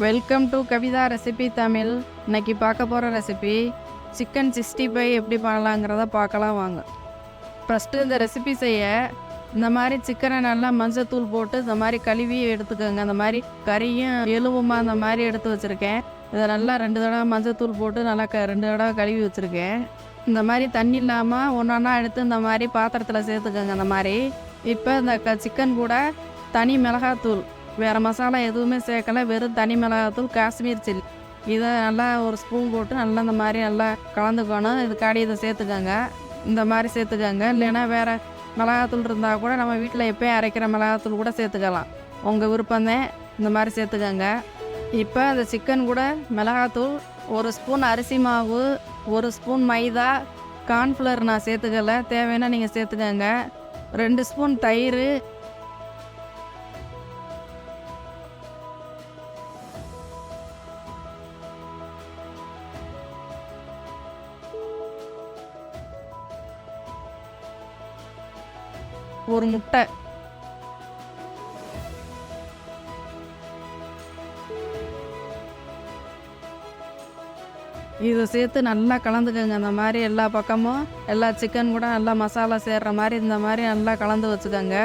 Welcome to Kavitha recipe Tamil. இன்னைக்கு பார்க்க போகிற ரெசிபி சிக்கன் 65 எப்படி பண்ணலாங்கிறத பார்க்கலாம் வாங்க. ஃபஸ்ட்டு இந்த ரெசிபி செய்ய இந்த மாதிரி சிக்கனை நல்லா மஞ்சத்தூள் போட்டு இந்த மாதிரி கழுவி எடுத்துக்கோங்க. அந்த மாதிரி கறியும் எலும்புமா அந்த மாதிரி எடுத்து வச்சுருக்கேன். இதை நல்லா 2 தடவை மஞ்சத்தூள் போட்டு நல்லா 2 தடவை கழுவி வச்சுருக்கேன். இந்த மாதிரி தண்ணி இல்லாமல் ஒன்றா எடுத்து இந்த மாதிரி பாத்திரத்தில் சேர்த்துக்கோங்க. இந்த மாதிரி இப்போ இந்த சிக்கன் கூட தனி மிளகாத்தூள், வேறு மசாலா எதுவுமே சேர்க்கலை, வெறும் தனி மிளகாத்தூள், காஷ்மீர் சில்லி, இதை நல்லா ஒரு ஸ்பூன் போட்டு நல்லா இந்த மாதிரி நல்லா கலந்துக்கணும். இதுக்காடி இதை சேர்த்துக்கோங்க. இந்த மாதிரி சேர்த்துக்கோங்க. இல்லைன்னா வேறு மிளகாத்தூள் இருந்தால் கூட நம்ம வீட்டில் எப்போயும் அரைக்கிற மிளகாத்தூள் கூட சேர்த்துக்கலாம், உங்கள் விருப்பம்தான். இந்த மாதிரி சேர்த்துக்கோங்க. இப்போ அந்த சிக்கன் கூட மிளகாத்தூள், 1 ஸ்பூன் அரிசி மாவு, 1 ஸ்பூன் மைதா, கார்ன்ஃப்ளவர் நான் சேர்த்துக்கல, தேவைன்னா நீங்கள் சேர்த்துக்கோங்க. 2 ஸ்பூன் தயிர், ஒரு முட்டை, இதை சேர்த்து நல்லா கலந்துக்கோங்க. இந்த மாதிரி எல்லா பக்கமும் எல்லா சிக்கன் கூட நல்லா மசாலா சேர்கிற மாதிரி இந்த மாதிரி நல்லா கலந்து வச்சுக்கோங்க.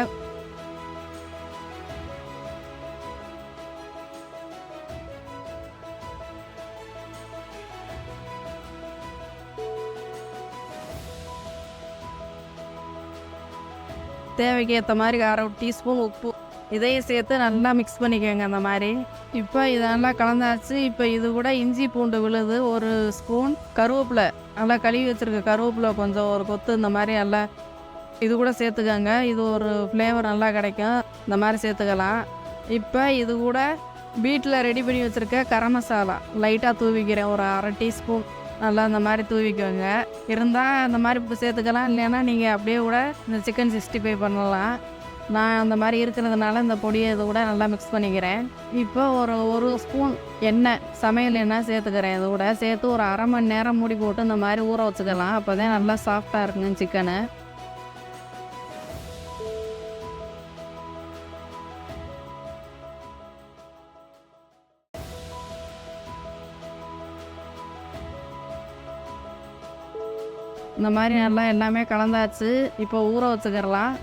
தேவைக்கு ஏற்ற மாதிரி 1/2 டீஸ்பூன் உப்பு, இதையும் சேர்த்து நல்லா மிக்ஸ் பண்ணிக்கோங்க. அந்த மாதிரி இப்போ இதை நல்லா கலந்தாச்சு. இப்போ இது கூட இஞ்சி பூண்டு விழுது, 1 ஸ்பூன், கருவேப்பிலை, நல்லா கழுவி வச்சுருக்க கருவேப்பிலை கொஞ்சம் ஒரு கொத்து இந்த மாதிரி நல்லா இது கூட சேர்த்துக்கோங்க. இது ஒரு ஃப்ளேவர் நல்லா கிடைக்கும், இந்த மாதிரி சேர்த்துக்கலாம். இப்போ இது கூட வீட்டில் ரெடி பண்ணி வச்சுருக்க கரம் மசாலா லைட்டாக தூவிக்கிறேன், ஒரு 1/2 டீஸ்பூன், நல்லா இந்த மாதிரி தூவிக்கோங்க. இருந்தால் அந்த மாதிரி சேர்த்துக்கலாம், இல்லைன்னா நீங்கள் அப்படியே கூட இந்த சிக்கன் 65 பண்ணலாம். நான் அந்த மாதிரி இருக்கிறதுனால இந்த பொடியை இது கூட நல்லா மிக்ஸ் பண்ணிக்கிறேன். இப்போ ஒரு ஸ்பூன் எண்ணெய், சமையல் எண்ணெய் சேர்த்துக்கிறேன். இது கூட சேர்த்து ஒரு 1/2 மணி நேரம் மூடி போட்டு இந்த மாதிரி ஊற வச்சுக்கலாம். அப்போ தான் நல்லா சாஃப்டாக இருக்குங்க சிக்கனு. இந்த மாதிரி நல்லா எல்லாமே கலந்தாச்சு. இப்போ ஊற வச்சுக்கிறலாம்.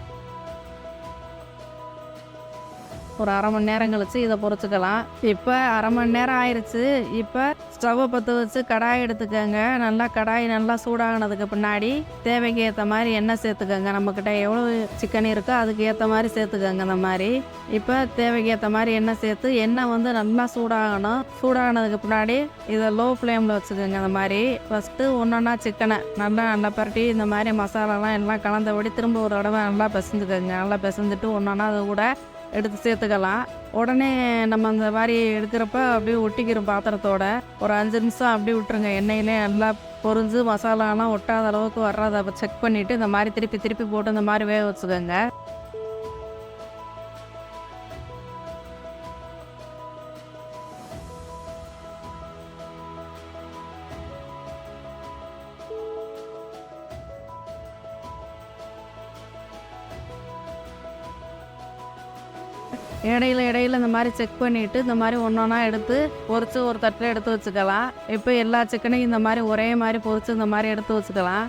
ஒரு 1/2 மணி நேரம் கழிச்சு இதை பொரிச்சுக்கலாம். இப்போ 1/2 மணி நேரம் ஆயிடுச்சு. இப்போ ஸ்டவ்வை பற்ற வச்சு கடாய் எடுத்துக்கோங்க. நல்லா கடாய் நல்லா சூடாகினதுக்கு பின்னாடி தேவைக்கு ஏற்ற மாதிரி எண்ணெய் சேர்த்துக்கோங்க. நம்மக்கிட்ட எவ்வளோ சிக்கன் இருக்கோ அதுக்கு ஏற்ற மாதிரி சேர்த்துக்கோங்க. அந்த மாதிரி இப்போ தேவைக்கு ஏற்ற மாதிரி எண்ணெய் சேர்த்து எண்ணெய் வந்து நல்லா சூடாகணும். சூடாகினதுக்கு பின்னாடி இதை லோ ஃப்ளேமில் வச்சுக்கோங்க. அந்த மாதிரி ஃபஸ்ட்டு ஒன்றா சிக்கனை நல்லா பரட்டி இந்த மாதிரி மசாலாலாம் எல்லாம் கலந்தபடி திரும்ப ஒரு தடவை நல்லா பிசைஞ்சுக்கோங்க. நல்லா பிசைஞ்சிட்டு ஒன்றா அது கூட எடுத்து சேர்த்துக்கலாம். உடனே நம்ம அந்த மாதிரி எடுக்கிறப்ப அப்படியே ஒட்டிக்கிறோம் பாத்திரத்தோட. ஒரு 5 நிமிஷம் அப்படியே விட்டுருங்க. எண்ணெயிலே நல்லா பொரிஞ்சு மசாலாலாம் ஒட்டாத அளவுக்கு வர்றதை செக் பண்ணிவிட்டு இந்த மாதிரி திருப்பி போட்டு இந்த மாதிரி வேக வச்சுக்கோங்க. இடையில இந்த மாதிரி செக் பண்ணிவிட்டு இந்த மாதிரி ஒன்றா எடுத்து பொரித்து ஒரு தட்டில் எடுத்து வச்சுக்கலாம். இப்போ எல்லா சிக்கனையும் இந்த மாதிரி ஒரே மாதிரி பொரித்து இந்த மாதிரி எடுத்து வச்சுக்கலாம்.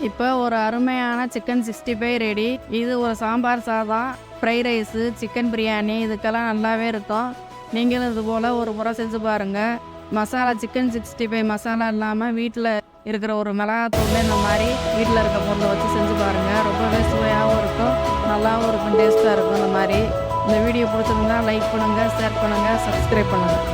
இப்போ ஒரு அருமையான சிக்கன் 65 ரெடி. இது ஒரு சாம்பார் சாதம், ஃப்ரைட் ரைஸு, சிக்கன் பிரியாணி இதுக்கெல்லாம் நல்லாவே இருக்கும். நீங்களும் இது போல் ஒரு முறை செஞ்சு பாருங்கள். மசாலா சிக்கன் 65 மசாலா இல்லாமல் வீட்டில் இருக்கிற ஒரு மிளகாத்தூள் இந்த மாதிரி வீட்டில் இருக்க பொருளை வச்சு செஞ்சு பாருங்கள். ரொம்பவே சுவையாகவும் இருக்கும், நல்லாவும் இருக்கும், டேஸ்ட்டாக இருக்கும். இந்த மாதிரி இந்த வீடியோ பிடிச்சிருந்தா லைக் பண்ணுங்கள், ஷேர் பண்ணுங்கள், சப்ஸ்கிரைப் பண்ணுங்கள்.